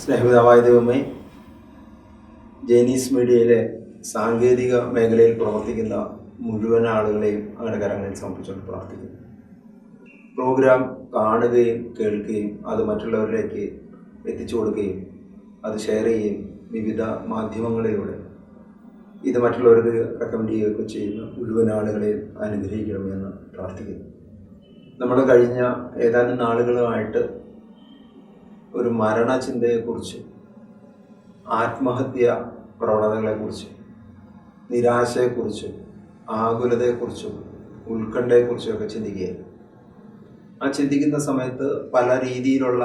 സ്നേഹപിതാവായ ദൈവമേ, ജൈനീസ് മീഡിയയിലെ സാങ്കേതിക മേഖലയിൽ പ്രവർത്തിക്കുന്ന മുഴുവൻ ആളുകളെയും അങ്ങനെ കരങ്ങളിൽ സമർപ്പിച്ചുകൊണ്ട് പ്രാർത്ഥിക്കുന്നു. പ്രോഗ്രാം കാണുകയും കേൾക്കുകയും അത് മറ്റുള്ളവരിലേക്ക് എത്തിച്ചു കൊടുക്കുകയും അത് ഷെയർ ചെയ്യുകയും വിവിധ മാധ്യമങ്ങളിലൂടെ ഇത് മറ്റുള്ളവർക്ക് റെക്കമെൻഡ് ചെയ്യുകയൊക്കെ ചെയ്യുന്ന മുഴുവൻ ആളുകളെയും അനുഗ്രഹിക്കണമെന്ന് പ്രാർത്ഥിക്കുന്നു. നമ്മൾ കഴിഞ്ഞ ഏതാനും നാളുകളുമായിട്ട് ഒരു മരണചിന്തയെക്കുറിച്ച്, ആത്മഹത്യ പ്രവണതകളെക്കുറിച്ച്, നിരാശയെക്കുറിച്ചും ആകുലതയെക്കുറിച്ചും ഉത്കണ്ഠയെക്കുറിച്ചുമൊക്കെ ചിന്തിക്കുകയായിരുന്നു. ആ ചിന്തിക്കുന്ന സമയത്ത് പല രീതിയിലുള്ള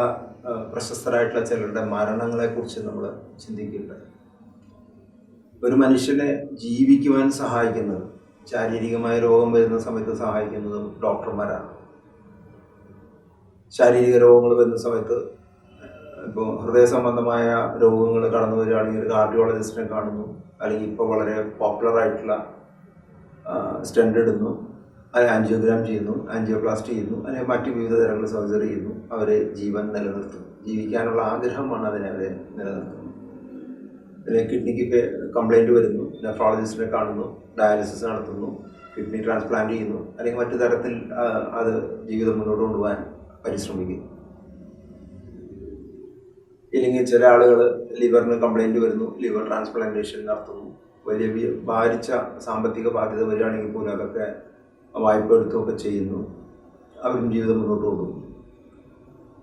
പ്രശസ്തരായിട്ടുള്ള ചിലരുടെ മരണങ്ങളെക്കുറിച്ച് നമ്മൾ ചിന്തിക്കുന്നുണ്ട്. ഒരു മനുഷ്യനെ ജീവിക്കുവാൻ സഹായിക്കുന്നത്, ശാരീരികമായ രോഗം വരുന്ന സമയത്ത് സഹായിക്കുന്നതും ഡോക്ടർമാരാണ്. ശാരീരിക രോഗങ്ങൾ വരുന്ന സമയത്ത് ഇപ്പോൾ ഹൃദയ സംബന്ധമായ രോഗങ്ങൾ കടന്നു വരികയാണെങ്കിൽ ഒരു കാർഡിയോളജിസ്റ്റിനെ കാണുന്നു, അല്ലെങ്കിൽ ഇപ്പോൾ വളരെ പോപ്പുലറായിട്ടുള്ള സ്റ്റെൻഡ് ഇടുന്നു, അത് ആൻജിയോഗ്രാം ചെയ്യുന്നു, ആൻജിയോപ്ലാസ്റ്റി ചെയ്യുന്നു, അല്ലെങ്കിൽ മറ്റ് വിവിധ തരങ്ങൾ സർജറി ചെയ്യുന്നു. അവരെ ജീവൻ നിലനിർത്തുന്നു. ജീവിക്കാനുള്ള ആഗ്രഹമാണ് അവരെ നിലനിർത്തുന്നത്. കിഡ്നിക്ക് കംപ്ലൈൻറ്റ് വരുന്നു, നെഫ്രോളജിസ്റ്റിനെ കാണുന്നു, ഡയാലിസിസ് നടത്തുന്നു, കിഡ്നി ട്രാൻസ്പ്ലാന്റ് ചെയ്യുന്നു, അല്ലെങ്കിൽ മറ്റു തരത്തിൽ അത് ജീവിതം മുന്നോട്ട് കൊണ്ടുപോകാൻ പരിശ്രമിക്കുന്നു. ഇല്ലെങ്കിൽ ചില ആളുകൾ ലിവറിന് കംപ്ലൈൻറ്റ് വരുന്നു, ലിവർ ട്രാൻസ്പ്ലാന്റേഷൻ നടത്തുന്നു. വലിയ ഭാരിച്ച സാമ്പത്തിക ബാധ്യത വരികയാണെങ്കിൽ പോലും അതൊക്കെ വായ്പ എടുത്തുമൊക്കെ ചെയ്യുന്നു. അവരും ജീവിതം മുന്നോട്ട് കൊണ്ടുപോകുന്നു.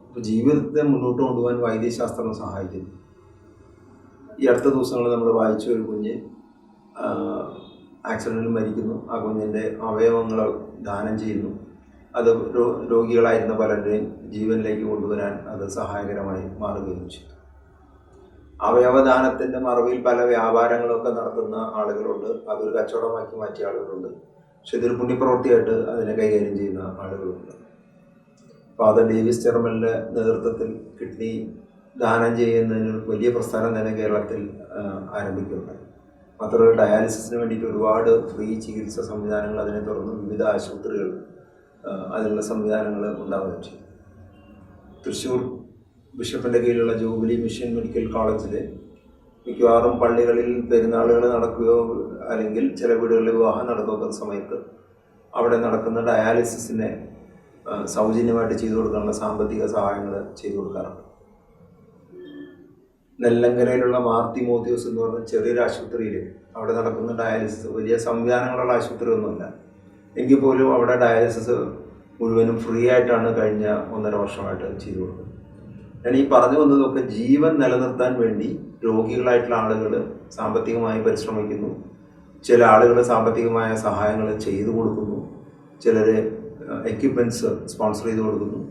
അപ്പോൾ ജീവിതത്തെ മുന്നോട്ട് കൊണ്ടുപോകാൻ വൈദ്യശാസ്ത്രം സഹായിക്കുന്നു. ഈ അടുത്ത ദിവസങ്ങളിൽ നമ്മൾ വായിച്ച ഒരു കുഞ്ഞ് ആക്സിഡൻറ്റിൽ മരിക്കുന്നു. ആ കുഞ്ഞിൻ്റെ അവയവങ്ങൾ ദാനം ചെയ്യുന്നു. അത് രോഗികളായിരുന്ന പലരുടെയും ജീവനിലേക്ക് കൊണ്ടുവരാൻ അത് സഹായകരമായി മാറുകയും ചെയ്തു. അവയവദാനത്തിൻ്റെ മറവിൽ പല വ്യാപാരങ്ങളൊക്കെ നടത്തുന്ന ആളുകളുണ്ട്. അതൊരു കച്ചവടമാക്കി മാറ്റിയ ആളുകളുണ്ട്. പക്ഷെ ഇതൊരു പുണ്യപ്രവൃത്തിയായിട്ട് അതിനെ കൈകാര്യം ചെയ്യുന്ന ആളുകളുണ്ട്. ഫാദർ ഡേവിസ് ചെർമലിൻ്റെ നേതൃത്വത്തിൽ കിഡ്നി ദാനം ചെയ്യുന്നതിന് വലിയ പ്രസ്ഥാനം തന്നെ കേരളത്തിൽ ആരംഭിക്കുകയുണ്ടായി. മാത്രമല്ല ഡയാലിസിസിന് വേണ്ടിയിട്ട് ഒരുപാട് ഫ്രീ ചികിത്സ സംവിധാനങ്ങൾ അതിനെ തുടർന്ന് വിവിധ ആശുപത്രികൾ അതിനുള്ള സംവിധാനങ്ങൾ ഉണ്ടാവുകയും ചെയ്തു. തൃശ്ശൂർ ബിഷപ്പിൻ്റെ കീഴിലുള്ള ജൂബിലി മിഷൻ മെഡിക്കൽ കോളേജിൽ മിക്കവാറും പള്ളികളിൽ പെരുന്നാളുകൾ നടക്കുകയോ അല്ലെങ്കിൽ ചില വീടുകളിൽ വിവാഹം നടക്കുന്ന സമയത്ത് അവിടെ നടക്കുന്ന ഡയാലിസിസിനെ സൗജന്യമായിട്ട് ചെയ്തു കൊടുക്കാനുള്ള സാമ്പത്തിക സഹായങ്ങൾ ചെയ്തു കൊടുക്കാറുണ്ട്. നെല്ലങ്കരയിലുള്ള മാർത്തി മോത്യൂസ് എന്ന് പറഞ്ഞ ചെറിയൊരു ആശുപത്രിയിൽ അവിടെ നടക്കുന്ന ഡയാലിസിസ് വലിയ സംവിധാനങ്ങളുള്ള ആശുപത്രിയൊന്നുമല്ല. എങ്കിൽ പോലും അവിടെ ഡയാലിസിസ് മുഴുവനും ഫ്രീ ആയിട്ടാണ് കഴിഞ്ഞ 1.5 വർഷമായിട്ട് ചെയ്തു കൊടുക്കുന്നത്. ഞാൻ ഈ പറഞ്ഞു വന്നതൊക്കെ ജീവൻ നിലനിർത്താൻ വേണ്ടി രോഗികളായിട്ടുള്ള ആളുകൾ സാമ്പത്തികമായി പരിശ്രമിക്കുന്നു. ചില ആളുകൾ സാമ്പത്തികമായ സഹായങ്ങൾ ചെയ്തു കൊടുക്കുന്നു. ചിലർ എക്യുപ്മെൻറ്റ്സ് സ്പോൺസർ ചെയ്ത് കൊടുക്കുന്നു.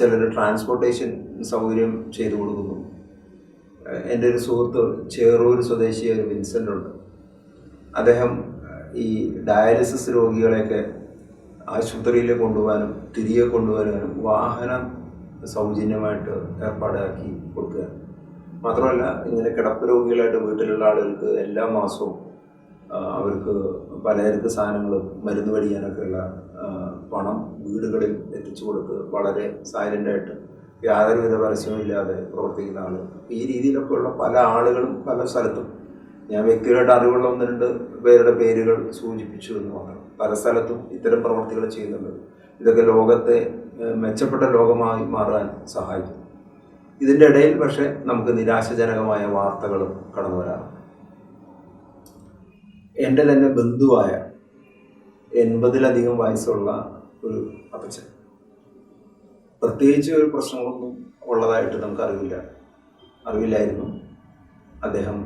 ചിലർ ട്രാൻസ്പോർട്ടേഷൻ സൗകര്യം ചെയ്തു കൊടുക്കുന്നു. എൻ്റെ ഒരു സുഹൃത്ത് ചേറൂർ സ്വദേശിയായ ഒരു വിൻസെൻ്റ് ഉണ്ട്. അദ്ദേഹം ഈ ഡയാലിസിസ് രോഗികളെയൊക്കെ ആശുപത്രിയിൽ കൊണ്ടുപോകാനും തിരികെ കൊണ്ടുവരാനും വാഹനം സൗജന്യമായിട്ട് ഏർപ്പാടാക്കി കൊടുക്കുക. മാത്രമല്ല ഇങ്ങനെ കിടപ്പ് രോഗികളായിട്ട് വീട്ടിലുള്ള ആളുകൾക്ക് എല്ലാ മാസവും അവർക്ക് പലചരക്ക് സാധനങ്ങളും മരുന്ന് മേടിക്കാനൊക്കെയുള്ള പണം വീടുകളിൽ എത്തിച്ചു കൊടുത്ത് വളരെ സൈലൻ്റായിട്ട് യാതൊരുവിധ പരസ്യവും ഇല്ലാതെ പ്രവർത്തിക്കുന്ന ആൾ. ഈ രീതിയിലൊക്കെ ഉള്ള പല ആളുകളും പല സ്ഥലത്തും, ഞാൻ വ്യക്തികളായിട്ട് അറിവുള്ള 1-2 പേരുടെ പേരുകൾ സൂചിപ്പിച്ചു എന്ന് മാത്രം, പല സ്ഥലത്തും ഇത്തരം പ്രവർത്തികൾ ചെയ്യുന്നുണ്ട്. ഇതൊക്കെ ലോകത്തെ മെച്ചപ്പെട്ട ലോകമായി മാറാൻ സഹായിക്കും. ഇതിൻ്റെ ഇടയിൽ പക്ഷേ നമുക്ക് നിരാശാജനകമായ വാർത്തകളും കടന്നു വരാറുണ്ട്. എൻ്റെ തന്നെ ബന്ധുവായ 80-ലധികം വയസ്സുള്ള ഒരു അപ്പച്ചൻ, പ്രത്യേകിച്ച് ഒരു പ്രശ്നങ്ങളൊന്നും ഉള്ളതായിട്ട് നമുക്ക് അറിവില്ലായിരുന്നു. അദ്ദേഹം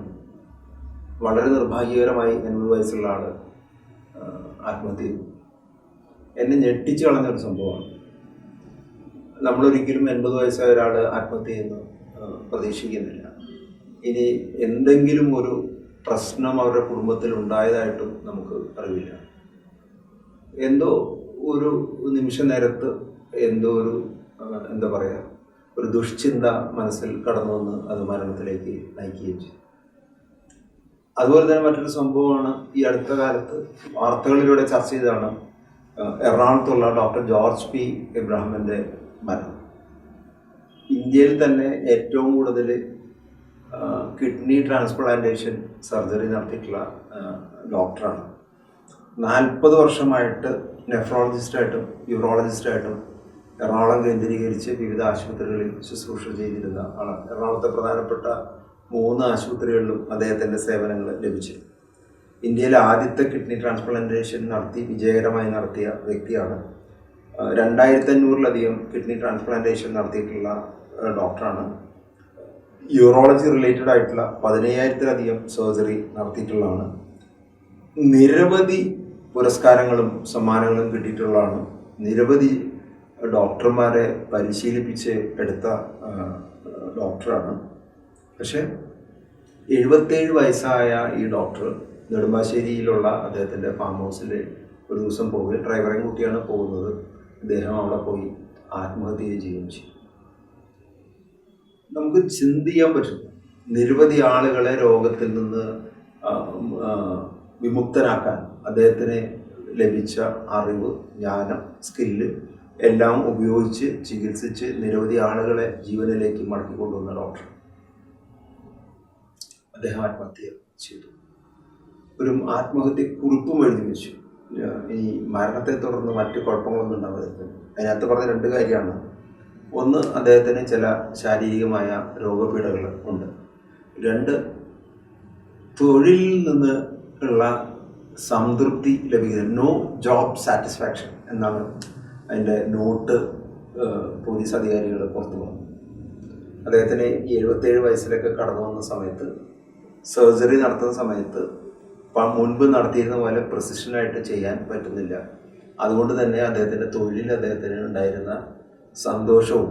വളരെ നിർഭാഗ്യകരമായി 80 വയസ്സുള്ള ആൾ ആത്മഹത്യ ചെയ്തു. എന്നെ ഞെട്ടിച്ചു കളഞ്ഞൊരു സംഭവമാണ്. നമ്മളൊരിക്കലും 80 വയസ്സായ ഒരാൾ ആത്മഹത്യ ചെയ്യുന്നു പ്രതീക്ഷിക്കുന്നില്ല. ഇനി എന്തെങ്കിലും ഒരു പ്രശ്നം അവരുടെ കുടുംബത്തിൽ ഉണ്ടായതായിട്ടും നമുക്ക് അറിവില്ല. എന്തോ ഒരു നിമിഷ നേരത്ത് എന്തോ ഒരു എന്താ പറയുക, ഒരു ദുഷ്ചിന്ത മനസ്സിൽ കടന്നു വന്ന് അത് മരണത്തിലേക്ക് നയിക്കുകയും ചെയ്തു. അതുപോലെ തന്നെ മറ്റൊരു സംഭവമാണ് ഈ അടുത്ത കാലത്ത് വാർത്തകളിലൂടെ ചർച്ച ചെയ്തതാണ് എറണാകുളത്തുള്ള ഡോക്ടർ ജോർജ് പി എബ്രഹാമിൻ്റെ മരണം. ഇന്ത്യയിൽ തന്നെ ഏറ്റവും കൂടുതൽ കിഡ്നി ട്രാൻസ്പ്ലാന്റേഷൻ സർജറി നടത്തിയിട്ടുള്ള ഡോക്ടറാണ്. 40 വർഷമായിട്ട് നെഫ്രോളജിസ്റ്റായിട്ടും യൂറോളജിസ്റ്റായിട്ടും എറണാകുളം കേന്ദ്രീകരിച്ച് വിവിധ ആശുപത്രികളിൽ ശുശ്രൂഷ ചെയ്തിരുന്ന ആളാണ്. എറണാകുളത്തെ പ്രധാനപ്പെട്ട 3 ആശുപത്രികളിലും അദ്ദേഹത്തിൻ്റെ സേവനങ്ങൾ ലഭിച്ചു. ഇന്ത്യയിലെ ആദ്യത്തെ കിഡ്നി ട്രാൻസ്പ്ലാന്റേഷൻ വിജയകരമായി നടത്തിയ വ്യക്തിയാണ്. 2500-ലധികം കിഡ്നി ട്രാൻസ്പ്ലാന്റേഷൻ നടത്തിയിട്ടുള്ള ഡോക്ടറാണ്. യൂറോളജി റിലേറ്റഡ് ആയിട്ടുള്ള 15,000-ലധികം സർജറി നടത്തിയിട്ടുള്ളതാണ്. നിരവധി പുരസ്കാരങ്ങളും സമ്മാനങ്ങളും കിട്ടിയിട്ടുള്ളതാണ്. നിരവധി ഡോക്ടർമാരെ പരിശീലിപ്പിച്ച് എടുത്ത ഡോക്ടറാണ്. പക്ഷേ 77 വയസ്സായ ഈ ഡോക്ടർ നെടുമ്പാശ്ശേരിയിലുള്ള അദ്ദേഹത്തിൻ്റെ ഫാം ഹൗസിൽ ഒരു ദിവസം പോയി ഡ്രൈവറേയും കൂട്ടിയാണ് പോകുന്നത്. അദ്ദേഹം അവിടെ പോയി ആത്മഹത്യ ചെയ്യുകയും ചെയ്തു. നമുക്ക് ചിന്തിക്കാൻ പറ്റും, നിരവധി ആളുകളെ രോഗത്തിൽ നിന്ന് വിമുക്തനാക്കാൻ അദ്ദേഹത്തിന് ലഭിച്ച അറിവ്, ജ്ഞാനം, സ്കില്ല് എല്ലാം ഉപയോഗിച്ച് ചികിത്സിച്ച് നിരവധി ആളുകളെ ജീവനിലേക്ക് മടക്കിക്കൊണ്ടുവന്ന ഡോക്ടർ അദ്ദേഹം ആത്മഹത്യ ചെയ്തു. ഒരു ആത്മഹത്യ കുറിപ്പും എഴുതി വെച്ചു. ഈ മരണത്തെ തുടർന്ന് മറ്റു കുഴപ്പങ്ങളൊന്നും ഉണ്ടാവാതിരിക്കും. അതിനകത്ത് പറഞ്ഞ 2 കാര്യമാണ്. ഒന്ന്, അദ്ദേഹത്തിന് ചില ശാരീരികമായ രോഗപീഠകൾ ഉണ്ട്. 2, തൊഴിലിൽ നിന്ന് ഉള്ള സംതൃപ്തി ലഭിക്കുന്നത്, നോ ജോബ് സാറ്റിസ്ഫാക്ഷൻ എന്നാണ് അതിൻ്റെ നോട്ട് പോലീസ് അധികാരികൾ പുറത്തു പറഞ്ഞു. അദ്ദേഹത്തിന് 77 വയസ്സിലൊക്കെ കടന്നു വന്ന സമയത്ത് സർജറി നടത്തുന്ന സമയത്ത് മുൻപ് നടത്തിയിരുന്ന പോലെ പ്രിസിഷനായിട്ട് ചെയ്യാൻ പറ്റുന്നില്ല. അതുകൊണ്ട് തന്നെ അദ്ദേഹത്തിൻ്റെ തൊഴിലിൽ അദ്ദേഹത്തിന് ഉണ്ടായിരുന്ന സന്തോഷവും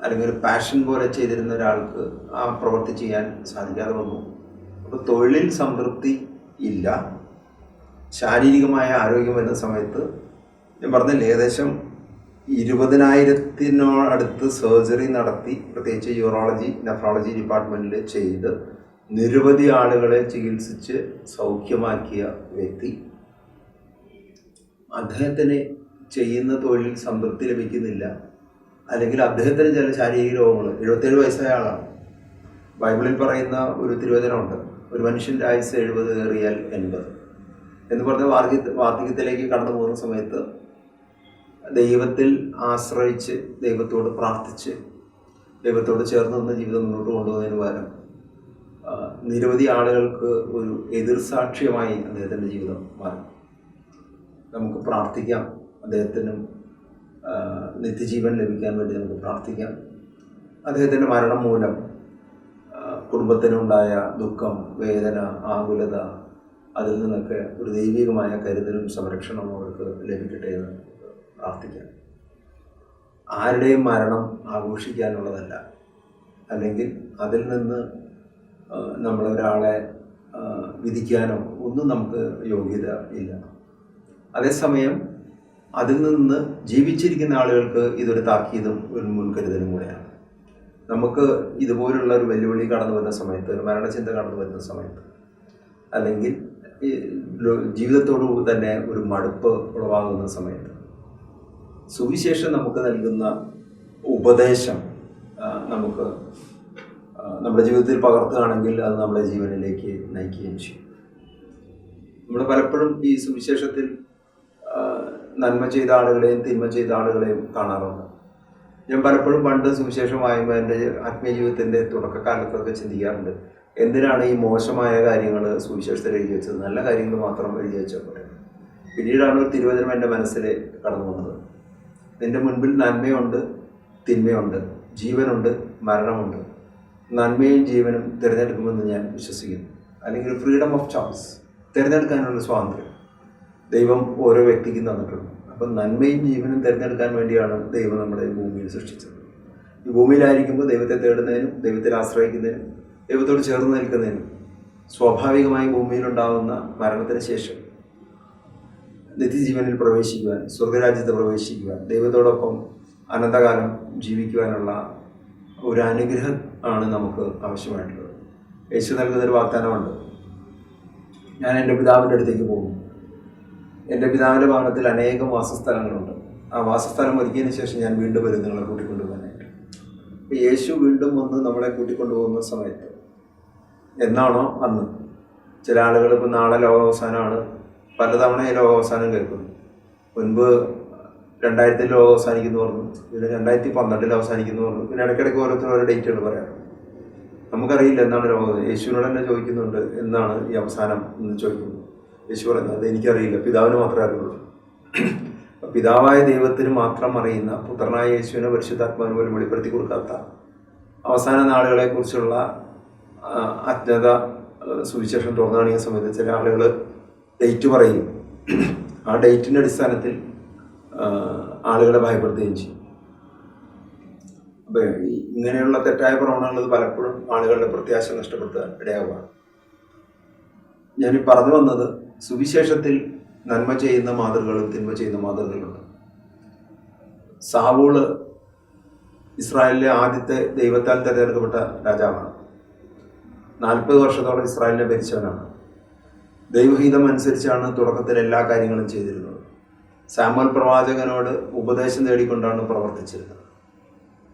അല്ലെങ്കിൽ ഒരു പാഷൻ പോലെ ചെയ്തിരുന്ന ഒരാൾക്ക് ആ പ്രവൃത്തി ചെയ്യാൻ സാധിക്കാതെ വന്നു. അപ്പോൾ തൊഴിലിൽ സംതൃപ്തി ഇല്ല. ശാരീരികമായ ആരോഗ്യം വരുന്ന സമയത്ത് ഞാൻ പറഞ്ഞില്ല, ഏകദേശം 20,000-അടുത്ത് സർജറി നടത്തി, പ്രത്യേകിച്ച് യൂറോളജി നെഫ്രോളജി ഡിപ്പാർട്ട്മെൻറ്റിൽ ചെയ്ത് നിരവധി ആളുകളെ ചികിത്സിച്ച് സൗഖ്യമാക്കിയ വ്യക്തി, അദ്ദേഹത്തിന് ചെയ്യുന്ന തൊഴിലിൽ സംതൃപ്തി ലഭിക്കുന്നില്ല, അല്ലെങ്കിൽ അദ്ദേഹത്തിന് ചില ശാരീരിക രോഗങ്ങൾ. 77 വയസ്സായ ആളാണ്. ബൈബിളിൽ പറയുന്ന ഒരു തിരുവചനമുണ്ട്, ഒരു മനുഷ്യൻ്റെ ആയുസ് 70 ഏറിയാൽ 80 എന്ന് പറഞ്ഞ വാർദ്ധക്യത്തിലേക്ക് കടന്നു പോകുന്ന സമയത്ത് ദൈവത്തിൽ ആശ്രയിച്ച്, ദൈവത്തോട് പ്രാർത്ഥിച്ച്, ദൈവത്തോട് ചേർന്ന് നിന്ന് ജീവിതം മുന്നോട്ട് കൊണ്ടുപോകുന്നതിന് പകരം നിരവധി ആളുകൾക്ക് ഒരു എതിർസാക്ഷ്യമായി അദ്ദേഹത്തിൻ്റെ ജീവിതം മാറി. നമുക്ക് പ്രാർത്ഥിക്കാം, അദ്ദേഹത്തിനും നിത്യജീവൻ ലഭിക്കാൻ വേണ്ടി നമുക്ക് പ്രാർത്ഥിക്കാം. അദ്ദേഹത്തിൻ്റെ മരണം മൂലം കുടുംബത്തിനുണ്ടായ ദുഃഖം, വേദന, ആകുലത, അതിൽ നിന്നൊക്കെ ഒരു ദൈവികമായ കരുതലും സംരക്ഷണവും അവർക്ക് ലഭിക്കട്ടെ എന്ന് പ്രാർത്ഥിക്കാം. ആരുടെയും മരണം ആഘോഷിക്കാനുള്ളതല്ല, അല്ലെങ്കിൽ അതിൽ നിന്ന് നമ്മളൊരാളെ വിധിക്കാനോ ഒന്നും നമുക്ക് യോഗ്യത ഇല്ല. അതേസമയം അതിൽ നിന്ന് ജീവിച്ചിരിക്കുന്ന ആളുകൾക്ക് ഇതൊരു താക്കീതും ഒരു മുൻകരുതലും കൂടെയാണ്. നമുക്ക് ഇതുപോലുള്ള ഒരു വെല്ലുവിളി കടന്നു വരുന്ന സമയത്ത്, ഒരു മരണചിന്ത കടന്നു വരുന്ന സമയത്ത്, അല്ലെങ്കിൽ ജീവിതത്തോടു തന്നെ ഒരു മടുപ്പ് ഉളവാകുന്ന സമയത്ത്, സുവിശേഷം നമുക്ക് നൽകുന്ന ഉപദേശം നമുക്ക് നമ്മുടെ ജീവിതത്തിൽ പകർത്തുകയാണെങ്കിൽ അത് നമ്മുടെ ജീവനിലേക്ക് നയിക്കുകയും ചെയ്യും. നമ്മൾ പലപ്പോഴും ഈ സുവിശേഷത്തിൽ നന്മ ചെയ്ത ആളുകളെയും തിന്മ ചെയ്ത ആളുകളെയും കാണാറുണ്ട്. ഞാൻ പലപ്പോഴും പണ്ട് സുവിശേഷം വായുമ്പോൾ എൻ്റെ ആത്മീയ ജീവിതത്തിൻ്റെ തുടക്കകാലത്തൊക്കെ ചിന്തിക്കാറുണ്ട്, എന്തിനാണ് ഈ മോശമായ കാര്യങ്ങൾ സുവിശേഷത്തിൽ എഴുതി വെച്ചത്, നല്ല കാര്യങ്ങൾ മാത്രം എഴുതി വെച്ചാൽ പോലെ. പിന്നീടാണ് ഒരു തിരുവചനം എൻ്റെ മനസ്സിൽ കടന്നു വന്നത്, നിൻ്റെ മുൻപിൽ നന്മയുണ്ട്, തിന്മയുണ്ട്, ജീവനുണ്ട്, മരണമുണ്ട്. നന്മയും ജീവനും തിരഞ്ഞെടുക്കുമെന്ന് ഞാൻ വിശ്വസിക്കുന്നു. അല്ലെങ്കിൽ ഫ്രീഡം ഓഫ് ചോയ്സ്, തിരഞ്ഞെടുക്കാനുള്ള സ്വാതന്ത്ര്യം ദൈവം ഓരോ വ്യക്തിക്കും തന്നിട്ടുണ്ട്. അപ്പം നന്മയും ജീവനും തിരഞ്ഞെടുക്കാൻ വേണ്ടിയാണ് ദൈവം നമ്മുടെ ഭൂമിയിൽ സൃഷ്ടിച്ചത്. ഈ ഭൂമിയിലായിരിക്കുമ്പോൾ ദൈവത്തെ തേടുന്നതിനും ദൈവത്തിൽ ആശ്രയിക്കുന്നതിനും ദൈവത്തോട് ചേർന്ന് നിൽക്കുന്നതിനും സ്വാഭാവികമായി ഭൂമിയിലുണ്ടാകുന്ന മരണത്തിന് ശേഷം നിത്യജീവനിൽ പ്രവേശിക്കുവാൻ, സ്വർഗരാജ്യത്ത് പ്രവേശിക്കുവാൻ, ദൈവത്തോടൊപ്പം അനന്തകാലം ജീവിക്കുവാനുള്ള ഒരു അനുഗ്രഹം ആണ് നമുക്ക് ആവശ്യമായിട്ടുള്ളത്. യേശു നൽകുന്നൊരു വാഗ്ദാനമുണ്ട്, ഞാൻ എൻ്റെ പിതാവിൻ്റെ അടുത്തേക്ക് പോകും, എൻ്റെ പിതാവിൻ്റെ ഭവനത്തിൽ അനേകം വാസസ്ഥലങ്ങളുണ്ട്, ആ വാസസ്ഥലം ഒരുക്കിയതിന് ശേഷം ഞാൻ വീണ്ടും വരും നിങ്ങളെ കൂട്ടിക്കൊണ്ടുപോകാനായിട്ട്. യേശു വീണ്ടും വന്ന് നമ്മളെ കൂട്ടിക്കൊണ്ടുപോകുന്ന സമയത്ത് എന്നാണോ അന്ന്, ചില ആളുകൾ ഇപ്പോൾ നാളെ ലോകാവസാനമാണ്, പലതവണ ഈ ലോകാവസാനം കേൾക്കുന്നു. മുൻപ് 2000 ലോകം അവസാനിക്കുന്നു പറഞ്ഞു, പിന്നെ 2012 അവസാനിക്കുന്നു പറഞ്ഞു, പിന്നെ ഇടയ്ക്കിടയ്ക്ക് ഓരോരുത്തരും ഓരോ ഡേറ്റുകൾ പറയാറ്. നമുക്കറിയില്ല എന്നാണ് ലോകം. യേശുവിനോട് തന്നെ ചോദിക്കുന്നുണ്ട് എന്നാണ് ഈ അവസാനം എന്ന് ചോദിക്കുന്നു. യേശു പറയുന്നത് അത് എനിക്കറിയില്ല, പിതാവിന് മാത്രമേ അറിയുള്ളൂ. പിതാവായ ദൈവത്തിന് മാത്രം അറിയുന്ന പുത്രനായ യേശുവിനെ പരിശുദ്ധാത്മാവിന് പോലും വെളിപ്പെടുത്തി കൊടുക്കാത്ത അവസാന നാളുകളെ കുറിച്ചുള്ള അജ്ഞത സുവിശേഷം തുറന്നു കാണിക്കുന്ന സമയത്ത് ചില ആളുകൾ ഡേറ്റ് പറയും. ആ ഡേറ്റിൻ്റെ അടിസ്ഥാനത്തിൽ ആളുകളെ ഭയപ്പെടുത്തുകയും ചെയ്യും. അപ്പം ഇങ്ങനെയുള്ള തെറ്റായ പ്രവണതകൾ പലപ്പോഴും ആളുകളുടെ പ്രത്യാശ നഷ്ടപ്പെടുത്താൻ ഇടയാവുകയാണ്. ഞാൻ പറഞ്ഞു വന്നത്, സുവിശേഷത്തിൽ നന്മ ചെയ്യുന്ന മാതൃകകളും തിന്മ ചെയ്യുന്ന മാതൃകകളുണ്ട്. സാവൂള് ഇസ്രായേലിലെ ആദ്യത്തെ ദൈവത്താൽ തിരഞ്ഞെടുക്കപ്പെട്ട രാജാവാണ്. 40 വർഷത്തോളം ഇസ്രായേലിനെ ഭരിച്ചവനാണ്. ദൈവഹിതം അനുസരിച്ചാണ് തുടക്കത്തിൽ എല്ലാ കാര്യങ്ങളും ചെയ്തിരുന്നത്. സാമുവൽ പ്രവാചകനോട് ഉപദേശം തേടിക്കൊണ്ടാണ് പ്രവർത്തിച്ചിരുന്നത്.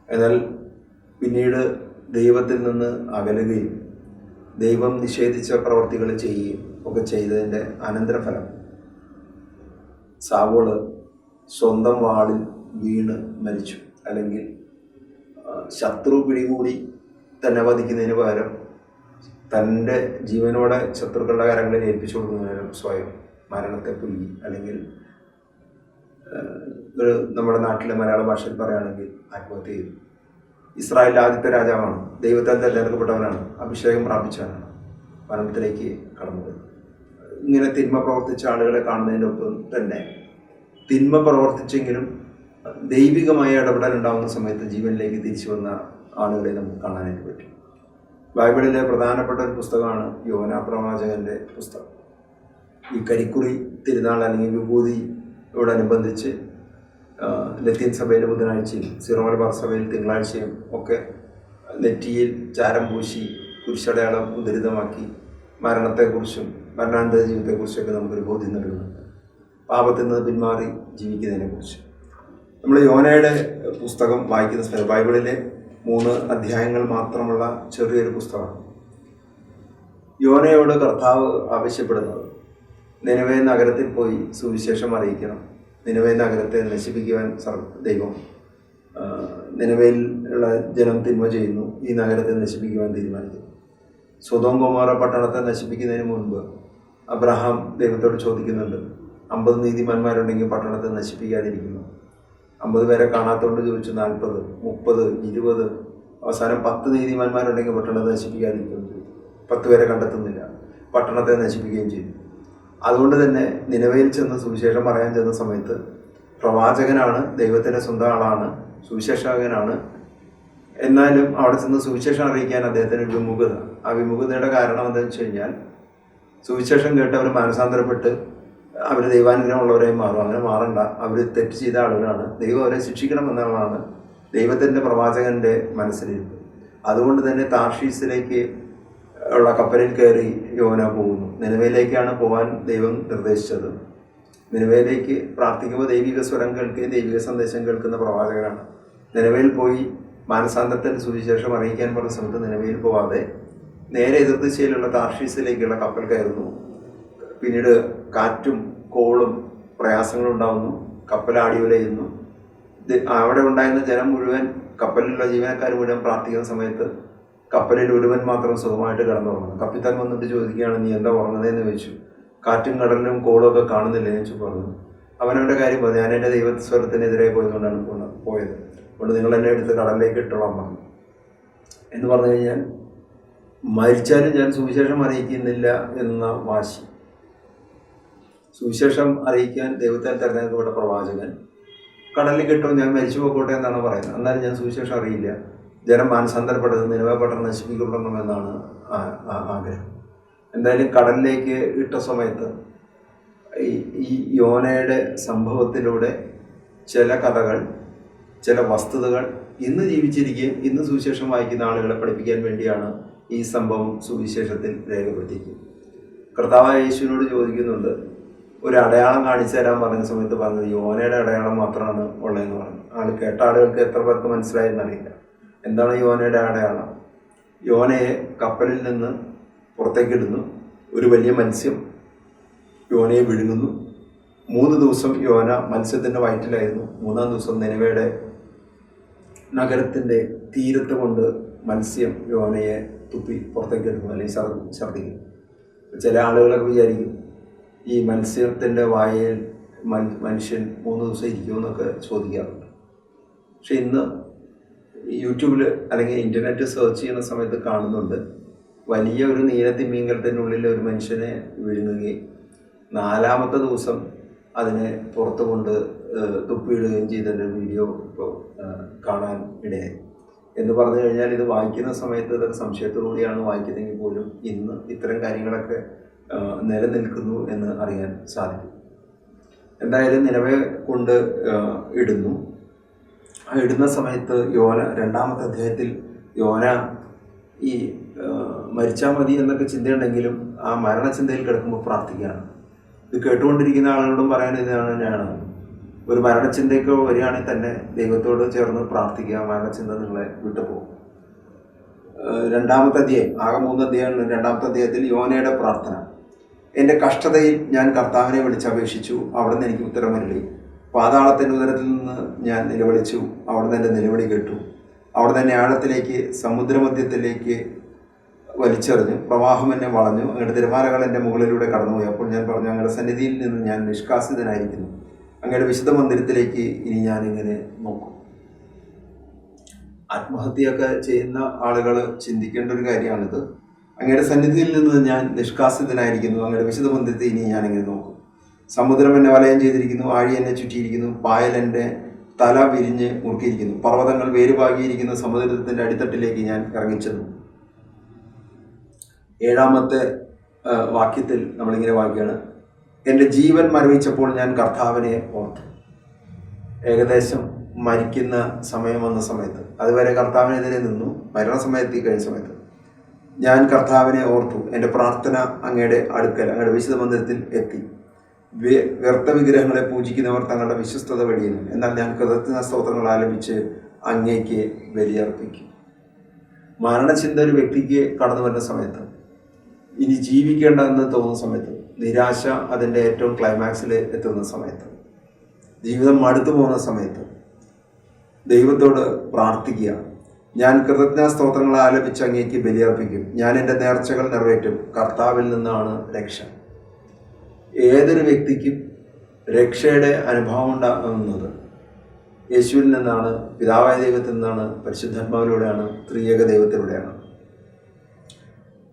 എന്നാൽ പിന്നീട് ദൈവത്തിൽ നിന്ന് അകലുകയും ദൈവം നിഷേധിച്ച പ്രവർത്തികൾ ചെയ്യുകയും ഒക്കെ ചെയ്തതിൻ്റെ അനന്തരഫലം സാവൂള് സ്വന്തം വാളിൽ വീണ് മരിച്ചു. അല്ലെങ്കിൽ ശത്രു പിടികൂടി തന്നെ വധിക്കുന്നതിന് പകരം തൻ്റെ ജീവനോടെ ശത്രുക്കളുടെ കരങ്ങളിൽ ഏൽപ്പിച്ചു കൊടുക്കുന്നതിന് സ്വയം മരണത്തെ പുൽകി. അല്ലെങ്കിൽ ഒരു നമ്മുടെ നാട്ടിലെ മലയാള ഭാഷയിൽ പറയുകയാണെങ്കിൽ ആത്മഹത്യ ചെയ്തു. ഇസ്രായേലിലെ ആദ്യത്തെ രാജാവാണ്, ദൈവത്താൽ തിരഞ്ഞെടുക്കപ്പെട്ടവനാണ്, അഭിഷേകം പ്രാപിച്ചവനാണ്, മരണത്തിലേക്ക് കടന്നുപോയി. ഇങ്ങനെ തിന്മ പ്രവർത്തിച്ച ആളുകളെ കാണുന്നതിനൊപ്പം തന്നെ തിന്മ പ്രവർത്തിച്ചെങ്കിലും ദൈവികമായ ഇടപെടൽ ഉണ്ടാകുന്ന സമയത്ത് ജീവനിലേക്ക് തിരിച്ചു വന്ന ആളുകളെ നമുക്ക് കാണാനായിട്ട് പറ്റും. ബൈബിളിലെ പ്രധാനപ്പെട്ട ഒരു പുസ്തകമാണ് യോനാ പ്രവാചകൻ്റെ പുസ്തകം. ഈ കരിക്കുറി തിരുനാൾ അല്ലെങ്കിൽ വിഭൂതിയോടനുബന്ധിച്ച് ലത്തീൻ സഭയിൽ ബുധനാഴ്ചയും സീറോ മലബാർ സഭയിൽ തിങ്കളാഴ്ചയും ഒക്കെ നെറ്റിയിൽ ചാരം പൂശി കുരിശടയാളം ഉദ്ധരിതമാക്കി മരണത്തെക്കുറിച്ചും മരണാനന്തര ജീവിതത്തെക്കുറിച്ചൊക്കെ നമുക്കൊരു ബോധ്യം നൽകുന്നുണ്ട്. പാപത്തിൽ നിന്ന് പിന്മാറി ജീവിക്കുന്നതിനെക്കുറിച്ച്. നമ്മൾ യോനയുടെ പുസ്തകം വായിക്കുന്ന സമയത്ത് ബൈബിളിലെ 3 അധ്യായങ്ങൾ മാത്രമുള്ള ചെറിയൊരു പുസ്തകമാണ്. യോനയോട് കർത്താവ് ആവശ്യപ്പെടുന്നത് നിനവേ നഗരത്തിൽ പോയി സുവിശേഷം അറിയിക്കണം. നിനവേ നഗരത്തെ നശിപ്പിക്കുവാൻ ദൈവം നിനവയിൽ ഉള്ള ജനം തിന്മ ചെയ്യുന്നു, ഈ നഗരത്തെ നശിപ്പിക്കുവാൻ തീരുമാനിക്കുന്നു. സൊദോം ഗൊമോറ പട്ടണത്തെ നശിപ്പിക്കുന്നതിന് മുൻപ് അബ്രഹാം ദൈവത്തോട് ചോദിക്കുന്നുണ്ട്, 50 നീതിമാന്മാരുണ്ടെങ്കിൽ പട്ടണത്തെ നശിപ്പിക്കാതിരിക്കുന്നു. 50 പേരെ കാണാത്തോണ്ട് ചോദിച്ചു, 40, 30, 20, അവസാനം 10 നീതിമാന്മാരുണ്ടെങ്കിൽ പട്ടണത്തെ നശിപ്പിക്കാതിരിക്കുന്നു. 10 പേരെ കണ്ടെത്തുന്നില്ല, പട്ടണത്തെ നശിപ്പിക്കുകയും ചെയ്തു. അതുകൊണ്ട് തന്നെ നിനവയിൽ ചെന്ന് സുവിശേഷം പറയാൻ ചെന്ന സമയത്ത് പ്രവാചകനാണ്, ദൈവത്തിൻ്റെ സ്വന്തം ആളാണ്, സുവിശേഷകനാണ്. എന്നാലും അവിടെ ചെന്ന് സുവിശേഷം അറിയിക്കാൻ അദ്ദേഹത്തിന് വിമുഖത. ആ വിമുഖതയുടെ കാരണം എന്താണെന്ന് വെച്ച് കഴിഞ്ഞാൽ സുവിശേഷം കേട്ട് അവർ മാനസാന്തരപ്പെട്ട് അവർ ദൈവാനുഗ്രഹമുള്ളവരെ മാറും. അങ്ങനെ മാറണ്ട, അവർ തെറ്റ് ചെയ്ത ആളുകളാണ്, ദൈവം അവരെ ശിക്ഷിക്കണം എന്നുള്ളതാണ് ദൈവത്തിൻ്റെ പ്രവാചകൻ്റെ മനസ്സിലിരുന്നത്. അതുകൊണ്ട് തന്നെ താർഷീസിലേക്ക് ഉള്ള കപ്പലിൽ കയറി യോന പോകുന്നു. നിനവയിലേക്കാണ് പോകാൻ ദൈവം നിർദ്ദേശിച്ചത്. നിനവയിലേക്ക് പ്രാർത്ഥിക്കുമ്പോൾ ദൈവിക സ്വരം കേൾക്കുകയും ദൈവിക സന്ദേശം കേൾക്കുന്ന പ്രവാചകനാണ്. നിനവയിൽ പോയി മാനസാന്തരത്തിൻ്റെ സുവിശേഷം അറിയിക്കാൻ പറഞ്ഞ സമയത്ത് നിനവയിൽ പോവാതെ നേരെ എതിർദിശയിലുള്ള താർഷീസിലേക്കുള്ള കപ്പൽ കയറുന്നു. പിന്നീട് കാറ്റും കോളും പ്രയാസങ്ങളും ഉണ്ടാകുന്നു, കപ്പലാടി ഉലയുന്നു. അവിടെ ഉണ്ടായിരുന്ന ജനം മുഴുവൻ, കപ്പലിലുള്ള ജീവനക്കാർ മുഴുവൻ പ്രാർത്ഥിക്കുന്ന സമയത്ത് കപ്പലിൽ ഒരുവൻ മാത്രം സുഖമായിട്ട് കിടന്നുറങ്ങുന്നു. കപ്പിത്താൻ വന്നിട്ട് ചോദിക്കുകയാണ്, നീ എന്താ ഉറങ്ങുന്നതെന്ന് ചോദിച്ചു. കാറ്റും കടലിലും കോളും ഒക്കെ കാണുന്നില്ല എന്ന് വെച്ച് പറഞ്ഞു. അവനവൻ്റെ കാര്യം പറഞ്ഞു, ഞാൻ എൻ്റെ ദൈവസ്വരത്തിനെതിരെ പോയതുകൊണ്ടാണ് പോയത്, അതുകൊണ്ട് നിങ്ങൾ എന്നെ എടുത്ത് കടലിലേക്ക് ഇട്ടോളാൻ പറഞ്ഞു എന്ന് പറഞ്ഞു കഴിഞ്ഞാൽ മരിച്ചാലും ഞാൻ സുവിശേഷം അറിയിക്കുന്നില്ല എന്ന വാശി. സുവിശേഷം അറിയിക്കാൻ ദൈവത്താൽ തിരഞ്ഞെടുക്കപ്പെട്ട പ്രവാചകൻ കടലിൽ കിട്ടും, ഞാൻ മരിച്ചു പോയിക്കോട്ടെ എന്നാണ് പറയുന്നത്. എന്നാലും ഞാൻ സുവിശേഷം അറിയില്ല, ജനം മാനസാന്തരപ്പെട്ടത് നിനവേ പട്ടണം നശിപ്പിക്കപ്പെടണമെന്നാണ് ആഗ്രഹം. എന്തായാലും കടലിലേക്ക് ഇട്ട സമയത്ത് ഈ യോനയുടെ സംഭവത്തിലൂടെ ചില കഥകൾ, ചില വസ്തുതകൾ ഇന്ന് ജീവിച്ചിരിക്കുകയും ഇന്ന് സുവിശേഷം വായിക്കുന്ന ആളുകളെ പഠിപ്പിക്കാൻ വേണ്ടിയാണ് ഈ സംഭവം സുവിശേഷത്തിൽ രേഖപ്പെടുത്തിയിരിക്കുന്നത്. കർത്താവായ യേശുവിനോട് ചോദിക്കുന്നുണ്ട്, ഒരു അടയാളം കാണിച്ചു തരാൻ പറഞ്ഞ സമയത്ത് പറഞ്ഞത് യോനയുടെ അടയാളം മാത്രമാണ് ഉള്ളതെന്ന് പറഞ്ഞു. കേട്ട ആളുകൾക്ക് എത്ര പേർക്ക് മനസ്സിലായെന്നറിയില്ല. എന്താണ് യോനയുടെ അടയാളം? യോനയെ കപ്പലിൽ നിന്ന് പുറത്തേക്കിടുന്നു. ഒരു വലിയ മത്സ്യം യോനയെ വിഴുങ്ങുന്നു. 3 ദിവസം യോന മത്സ്യത്തിൻ്റെ വയറ്റിലായിരുന്നു. 3-ാം ദിവസം നിനവയുടെ നഗരത്തിൻ്റെ തീരത്ത് കൊണ്ട് മത്സ്യം യോനയെ തുപ്പി പുറത്തേക്ക് എടുക്കും, അല്ലെങ്കിൽ ഛർദ്ദിക്കും. ചില ആളുകളൊക്കെ വിചാരിക്കും ഈ മത്സ്യത്തിൻ്റെ വായയിൽ മനുഷ്യൻ 3 ദിവസം ഇരിക്കുമെന്നൊക്കെ ചോദിക്കാറുണ്ട്. പക്ഷെ ഇന്ന് യൂട്യൂബിൽ അല്ലെങ്കിൽ ഇൻ്റർനെറ്റ് സെർച്ച് ചെയ്യുന്ന സമയത്ത് കാണുന്നുണ്ട്, വലിയ ഒരു നീലത്തിമീങ്കലത്തിനുള്ളിൽ ഒരു മനുഷ്യനെ വിഴുങ്ങുകയും 4-ാമത്തെ ദിവസം അതിനെ പുറത്തു കൊണ്ട് തുപ്പിയിടുകയും ചെയ്തതിൻ്റെ വീഡിയോ ഇപ്പോൾ കാണാൻ ഇടയായി. എന്ന് പറഞ്ഞു കഴിഞ്ഞാൽ ഇത് വായിക്കുന്ന സമയത്ത് ഇതൊക്കെ സംശയത്തോടുകൂടിയാണ് വായിക്കുന്നതെങ്കിൽ പോലും ഇന്ന് ഇത്തരം കാര്യങ്ങളൊക്കെ നിലനിൽക്കുന്നു എന്ന് അറിയാൻ സാധിക്കും. എന്തായാലും നിലവെ കൊണ്ട് ഇടുന്നു. ഇടുന്ന സമയത്ത് യോന 2-ാമത്തെ അധ്യായത്തിൽ യോന ഈ മരിച്ചാൽ മതി എന്നൊക്കെ ചിന്തയുണ്ടെങ്കിലും ആ മരണചിന്തയിൽ കിടക്കുമ്പോൾ പ്രാർത്ഥിക്കുകയാണ്. ഇത് കേട്ടുകൊണ്ടിരിക്കുന്ന ആളുകളോടും പറയാൻ തന്നെയാണ്, ഒരു മരണചിന്തയൊക്കെ വരികയാണെങ്കിൽ തന്നെ ദൈവത്തോട് ചേർന്ന് പ്രാർത്ഥിക്കുക, മരണചിന്ത നിങ്ങളെ വിട്ടുപോകും. 2-ാമത്തെ അധ്യായം, ആകെ 3 അധ്യായമാണ്. 2-ാമത്തെ അധ്യായത്തിൽ യോനയുടെ പ്രാർത്ഥന. എൻ്റെ കഷ്ടതയിൽ ഞാൻ കർത്താവിനെ വിളിച്ചപേക്ഷിച്ചു, അവിടുന്ന് എനിക്ക് ഉത്തരമരുളി. പാതാളത്തിൻ്റെ ഉദരത്തിൽ നിന്ന് ഞാൻ നിലവിളിച്ചു, അവിടുന്ന് എൻ്റെ നിലവിളി കേട്ടു. അവിടുന്ന് എന്നെ ആഴത്തിലേക്ക് സമുദ്രമധ്യത്തിലേക്ക് വലിച്ചെറിഞ്ഞു. പ്രവാഹം എന്നെ വളഞ്ഞു, അങ്ങയുടെ തിരമാലകൾ എൻ്റെ മുകളിലൂടെ കടന്നുപോയി. അപ്പോൾ ഞാൻ പറഞ്ഞു, അങ്ങയുടെ സന്നിധിയിൽ നിന്ന് ഞാൻ നിഷ്കാസിതനായിരിക്കുന്നു. അങ്ങയുടെ വിശുദ്ധ മന്ദിരത്തിലേക്ക് ഇനി ഞാനിങ്ങനെ നോക്കും. ആത്മഹത്യയൊക്കെ ചെയ്യുന്ന ആളുകൾ ചിന്തിക്കേണ്ട ഒരു കാര്യമാണിത്. അങ്ങയുടെ സന്നിധിയിൽ നിന്ന് ഞാൻ നിഷ്കാസിതനായിരിക്കുന്നു, അങ്ങയുടെ വിശുദ്ധ മന്ദിരത്തെ ഇനി ഞാനിങ്ങനെ നോക്കും. സമുദ്രം എന്നെ വലയം ചെയ്തിരിക്കുന്നു, ആഴി എന്നെ ചുറ്റിയിരിക്കുന്നു, പായൽ എൻ്റെ തല വിരിഞ്ഞ് മുറുക്കിയിരിക്കുന്നു. പർവ്വതങ്ങൾ വേരുപാകിയിരിക്കുന്ന സമുദ്രത്തിൻ്റെ അടിത്തട്ടിലേക്ക് ഞാൻ ഇറങ്ങിച്ചെന്നു. 7-ാമത്തെ വാക്യത്തിൽ നമ്മളിങ്ങനെ വായിക്കുകയാണ്, എൻ്റെ ജീവൻ മരവിച്ചപ്പോൾ ഞാൻ കർത്താവിനെ ഓർത്തു. ഏകദേശം മരിക്കുന്ന സമയം വന്ന സമയത്ത്, അതുവരെ കർത്താവിനെതിരെ നിന്നു, മരണസമയത്ത് കഴിഞ്ഞ സമയത്ത് ഞാൻ കർത്താവിനെ ഓർത്തു. എൻ്റെ പ്രാർത്ഥന അങ്ങയുടെ അടുക്കൽ, അങ്ങയുടെ വിശുദ്ധ മന്ദിരത്തിൽ എത്തി. വ്യർത്ഥ വിഗ്രഹങ്ങളെ പൂജിക്കുന്നവർ തങ്ങളുടെ വിശ്വസ്തത വെടിയുന്നു, എന്നാൽ ഞാൻ കൃതജ്ഞ സ്തോത്രങ്ങൾ ആലപിച്ച് അങ്ങേക്ക് ബലിയർപ്പിക്കും. മരണചിന്ത ഒരു വ്യക്തിക്ക് കടന്നു വരുന്ന സമയത്ത്, ഇനി ജീവിക്കേണ്ടതെന്ന് തോന്നുന്ന സമയത്ത്, നിരാശ അതിൻ്റെ ഏറ്റവും ക്ലൈമാക്സിൽ എത്തുന്ന സമയത്ത്, ജീവിതം മടുത്തു പോകുന്ന സമയത്ത് ദൈവത്തോട് പ്രാർത്ഥിക്കുക. ഞാൻ കൃതജ്ഞാസ്തോത്രങ്ങൾ ആലപിച്ച് അങ്ങേക്ക് ബലിയർപ്പിക്കും, ഞാൻ എൻ്റെ നേർച്ചകൾ നിറവേറ്റും, കർത്താവിൽ നിന്നാണ് രക്ഷ. ഏതൊരു വ്യക്തിക്കും രക്ഷയുടെ അനുഭവം ഉണ്ടാകുന്നത് യേശുവിൽ നിന്നാണ്, പിതാവായ ദൈവത്തിൽ നിന്നാണ്, പരിശുദ്ധാത്മാവിലൂടെയാണ്, ത്രിയേക ദൈവത്തിലൂടെയാണ്.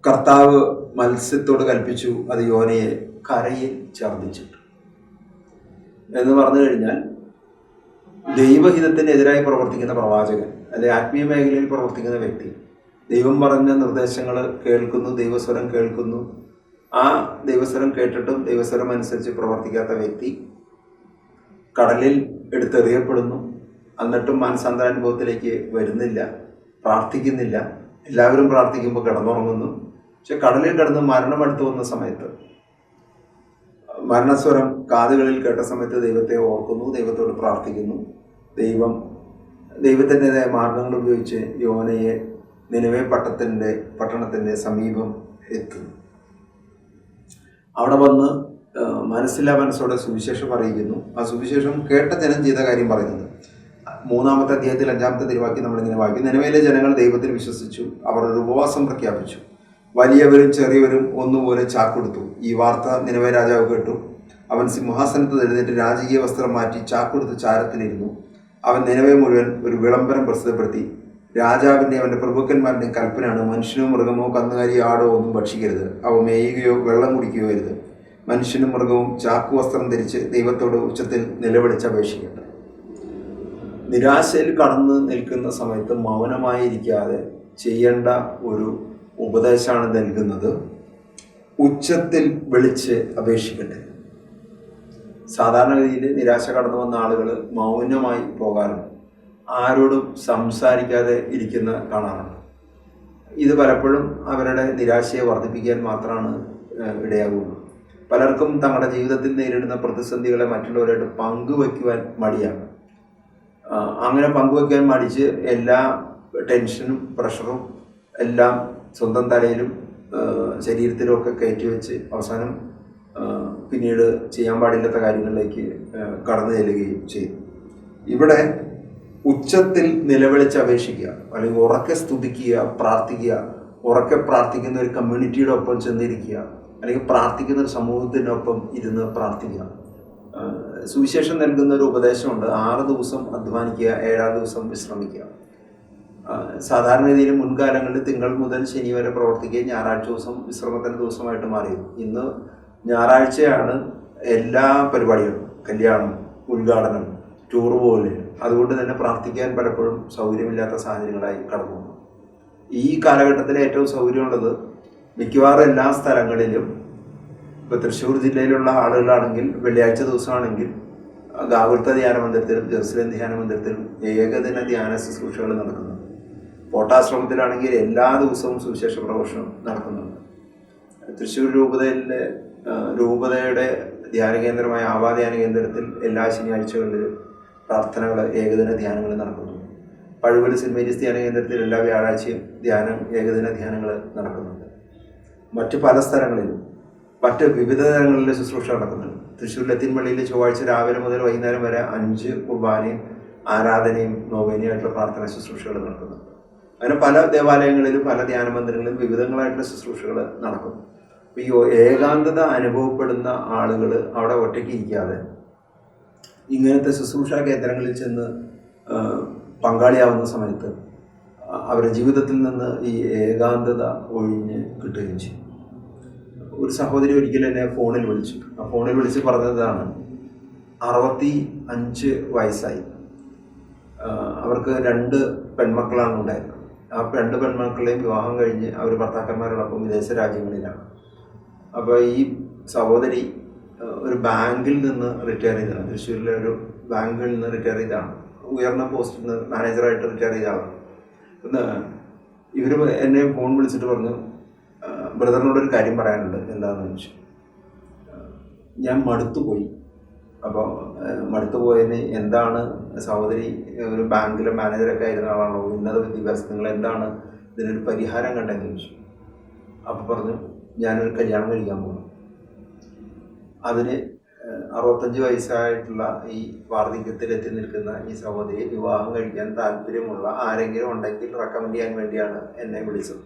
കർത്താവ് മത്സ്യത്തോട് കൽപ്പിച്ചു, അത് യോനയെ കരയിൽ ഛർദ്ദിച്ചിട്ടു എന്ന് പറഞ്ഞു കഴിഞ്ഞാൽ, ദൈവഹിതത്തിനെതിരായി പ്രവർത്തിക്കുന്ന പ്രവാചകൻ, അല്ലെ ആത്മീയ മേഖലയിൽ പ്രവർത്തിക്കുന്ന വ്യക്തി, ദൈവം പറഞ്ഞ നിർദ്ദേശങ്ങൾ കേൾക്കുന്നു, ദൈവസ്വരം കേൾക്കുന്നു, ആ ദൈവസ്വരം കേട്ടിട്ടും ദൈവസ്വരം അനുസരിച്ച് പ്രവർത്തിക്കാത്ത വ്യക്തി കടലിൽ എടുത്തെറിയപ്പെടുന്നു. എന്നിട്ടും മാനസാന്തരാനുഭവത്തിലേക്ക് വരുന്നില്ല, പ്രാർത്ഥിക്കുന്നില്ല. എല്ലാവരും പ്രാർത്ഥിക്കുമ്പോൾ കിടന്നുറങ്ങുന്നു. പക്ഷെ കടലിൽ കിടന്ന് മരണമെടുത്തു വന്ന സമയത്ത്, മരണസ്വരം കാതുകളിൽ കേട്ട സമയത്ത് ദൈവത്തെ ഓർക്കുന്നു, ദൈവത്തോട് പ്രാർത്ഥിക്കുന്നു. ദൈവത്തിൻ്റെതായ മാർഗങ്ങൾ ഉപയോഗിച്ച് യോനയെ നിനവെ പട്ടണത്തിൻ്റെ സമീപം എത്തുന്നു. അവിടെ വന്ന് മനസ്സോടെ സുവിശേഷം അറിയിക്കുന്നു. ആ സുവിശേഷം കേട്ട ജനം ചെയ്ത കാര്യം പറയുന്നത് 3-ാമത്തെ അധ്യായത്തിൽ 5-ാമത്തെ തിരുവാക്യം നമ്മളിങ്ങനെ വായിക്കും. നിനവയിലെ ജനങ്ങൾ ദൈവത്തിൽ വിശ്വസിച്ചു, അവർ ഒരു ഉപവാസം പ്രഖ്യാപിച്ചു. വലിയവരും ചെറിയവരും ഒന്നുപോലെ ചാക്കൊടുത്തു. ഈ വാർത്ത നിനവെ രാജാവ് കേട്ടു. അവൻ സിംഹാസനത്തിൽ എഴുന്നേറ്റ് രാജകീയ വസ്ത്രം മാറ്റി ചാക്കൊടുത്ത് ചാരത്തിലിരുന്നു. അവൻ നിനവെ മുഴുവൻ ഒരു വിളംബരം പ്രസിദ്ധപ്പെടുത്തി. രാജാവിൻ്റെ അവൻ്റെ പ്രഭുക്കന്മാരുടെയും കൽപ്പനയാണ്, മനുഷ്യനോ മൃഗമോ കന്നുകാലിയോ ആടോ ഒന്നും ഭക്ഷിക്കരുത്, അവ മേയുകയോ വെള്ളം കുടിക്കുകയോ അരുത്. മനുഷ്യനും മൃഗവും ചാക്കുവസ്ത്രം ധരിച്ച് ദൈവത്തോട് ഉച്ചത്തിൽ നിലവിളിച്ചപേക്ഷിക്കേണ്ട. നിരാശയിൽ കടന്നു നിൽക്കുന്ന സമയത്ത് മൗനമായിരിക്കാതെ ചെയ്യേണ്ട ഒരു ഉപദേശമാണ് നൽകുന്നത്. ഉച്ചത്തിൽ വിളിച്ച് അപേക്ഷിക്കട്ടെ. സാധാരണഗതിയിൽ നിരാശ കടന്നു വന്ന ആളുകൾ മൗനമായി പോകാറുണ്ട്, ആരോടും സംസാരിക്കാതെ ഇരിക്കുന്ന കാണാറുണ്ട്. ഇത് പലപ്പോഴും അവരുടെ നിരാശയെ വർദ്ധിപ്പിക്കാൻ മാത്രമാണ് ഇടയാകുന്നത്. പലർക്കും തങ്ങളുടെ ജീവിതത്തിൽ നേരിടുന്ന പ്രതിസന്ധികളെ മറ്റുള്ളവരായിട്ട് പങ്കുവയ്ക്കുവാൻ മടിയാണ്. അങ്ങനെ പങ്കുവയ്ക്കാൻ മടിച്ച് എല്ലാ ടെൻഷനും പ്രഷറും എല്ലാം സ്വന്തം തലയിലും ശരീരത്തിലും ഒക്കെ കയറ്റി വെച്ച് അവസാനം പിന്നീട് ചെയ്യാൻ പാടില്ലാത്ത കാര്യങ്ങളിലേക്ക് കടന്നു ചെല്ലുകയും ചെയ്തു. ഇവിടെ ഉച്ചത്തിൽ നിലവിളിച്ച് അപേക്ഷിക്കുക, അല്ലെങ്കിൽ ഉറക്കെ സ്തുതിക്കുക, പ്രാർത്ഥിക്കുക, ഉറക്കെ പ്രാർത്ഥിക്കുന്ന ഒരു കമ്മ്യൂണിറ്റിയുടെ ഒപ്പം ചെന്നിരിക്കുക, അല്ലെങ്കിൽ പ്രാർത്ഥിക്കുന്ന ഒരു സമൂഹത്തിനൊപ്പം ഇരുന്ന് പ്രാർത്ഥിക്കുക. സുവിശേഷം നൽകുന്ന ഒരു ഉപദേശമുണ്ട്, 6 ദിവസം അധ്വാനിക്കുക, 7-ാം ദിവസം വിശ്രമിക്കുക. സാധാരണഗതിയിൽ മുൻകാലങ്ങളിൽ തിങ്കൾ മുതൽ ശനി വരെ പ്രവർത്തിക്കുകയും ഞായറാഴ്ച ദിവസം വിശ്രമത്തിൻ്റെ ദിവസമായിട്ട് മാറിയിരുന്നു. ഇന്ന് ഞായറാഴ്ചയാണ് എല്ലാ പരിപാടികളും, കല്യാണം, ഉദ്ഘാടനം, ടൂർ പോലെ. അതുകൊണ്ട് തന്നെ പ്രാർത്ഥിക്കാൻ പലപ്പോഴും സൗകര്യമില്ലാത്ത സാഹചര്യങ്ങളായി കടന്നു വന്നു. ഈ കാലഘട്ടത്തിൽ ഏറ്റവും സൗകര്യമുള്ളത് മിക്കവാറും എല്ലാ സ്ഥലങ്ങളിലും, ഇപ്പോൾ തൃശ്ശൂർ ജില്ലയിലുള്ള ആളുകളാണെങ്കിൽ വെള്ളിയാഴ്ച ദിവസമാണെങ്കിൽ ഗാകുൽത്ത ധ്യാന മന്ദിരത്തിലും ജെറുസലേം ധ്യാന മന്ദിരത്തിലും ഏകദിന ധ്യാന ശുശ്രൂഷകൾ നടക്കുന്നുണ്ട്. കോട്ടാശ്രമത്തിലാണെങ്കിൽ എല്ലാ ദിവസവും സുവിശേഷ പ്രഘോഷണം നടക്കുന്നുണ്ട്. തൃശ്ശൂർ രൂപതയുടെ ധ്യാന കേന്ദ്രമായ ആവാ ധ്യാന കേന്ദ്രത്തിൽ എല്ലാ ശനിയാഴ്ചകളിലും പ്രാർത്ഥനകൾ, ഏകദിന ധ്യാനങ്ങൾ നടക്കുന്നുണ്ട്. പഴുവൽ സെന്റ് മേരീസ് ധ്യാന കേന്ദ്രത്തിൽ എല്ലാ വ്യാഴാഴ്ചയും ഏകദിന ധ്യാനങ്ങൾ നടക്കുന്നുണ്ട്. മറ്റ് പല സ്ഥലങ്ങളിലും മറ്റ് വിവിധ തരങ്ങളിലെ ശുശ്രൂഷ നടക്കുന്നുണ്ട്. തൃശ്ശൂർ ലത്തീൻ പള്ളിയിൽ ചൊവ്വാഴ്ച രാവിലെ മുതൽ വൈകുന്നേരം വരെ 5 കുർബാനയും ആരാധനയും നോവേനയായിട്ടുള്ള പ്രാർത്ഥന ശുശ്രൂഷകൾ നടക്കുന്നുണ്ട്. അങ്ങനെ പല ദേവാലയങ്ങളിലും പല ധ്യാന മന്ദിരങ്ങളിലും വിവിധങ്ങളായിട്ടുള്ള ശുശ്രൂഷകൾ നടക്കുന്നു. അപ്പോൾ ഈ ഏകാന്തത അനുഭവപ്പെടുന്ന ആളുകൾ അവിടെ ഒറ്റയ്ക്ക് ഇരിക്കാതെ ഇങ്ങനത്തെ ശുശ്രൂഷാ കേന്ദ്രങ്ങളിൽ ചെന്ന് പങ്കാളിയാവുന്ന സമയത്ത് അവരുടെ ജീവിതത്തിൽ നിന്ന് ഈ ഏകാന്തത ഒഴിഞ്ഞ് കിട്ടുകയും ചെയ്യും. ഒരു സഹോദരി ഒരിക്കലും എന്നെ ഫോണിൽ വിളിച്ചു. ആ ഫോണിൽ വിളിച്ച് പറഞ്ഞതാണ്, 65 വയസ്സായി, അവർക്ക് 2 പെൺമക്കളാണ് ഉണ്ടായിരുന്നത്. ആ 2 പെൺമക്കളെയും വിവാഹം കഴിഞ്ഞ് അവർ ഭർത്താക്കന്മാരോടൊപ്പം വിദേശ രാജ്യങ്ങളിലാണ്. അപ്പോൾ ഈ സഹോദരി ഒരു ബാങ്കിൽ നിന്ന് റിട്ടയർ ചെയ്തതാണ്. തൃശ്ശൂരിലെ ഒരു ബാങ്കിൽ നിന്ന് റിട്ടയർ ചെയ്തതാണ്. ഉയർന്ന പോസ്റ്റിൽ നിന്ന് മാനേജറായിട്ട് റിട്ടയർ ചെയ്ത ആളാണ്. ഒന്ന് ഇവർ എന്നെ ഫോൺ വിളിച്ചിട്ട് പറഞ്ഞു, ബ്രദറിനോടൊരു കാര്യം പറയാനുണ്ട്. എന്താണെന്ന് ചോദിച്ചു. ഞാൻ മടുത്തുപോയി. അപ്പോൾ മടുത്തുപോയതിന് എന്താണ്, സഹോദരി ഒരു ബാങ്കിലെ മാനേജറൊക്കെ ആയിരുന്ന ആളാണോ, ഉന്നത വിദ്യാഭ്യാസം, നിങ്ങൾ എന്താണ് ഇതിനൊരു പരിഹാരം കണ്ടെന്ന് ചോദിച്ചു. അപ്പോൾ പറഞ്ഞു, ഞാനൊരു കല്യാണം കഴിക്കാൻ പോകുന്നു. അതിന് 65 വയസ്സായിട്ടുള്ള ഈ വാർദ്ധക്യത്തിലെത്തി നിൽക്കുന്ന ഈ സഹോദരിയെ വിവാഹം കഴിക്കാൻ താല്പര്യമുള്ള ആരെങ്കിലും ഉണ്ടെങ്കിൽ റെക്കമെൻഡ് ചെയ്യാൻ വേണ്ടിയാണ് എന്നെ വിളിച്ചത്.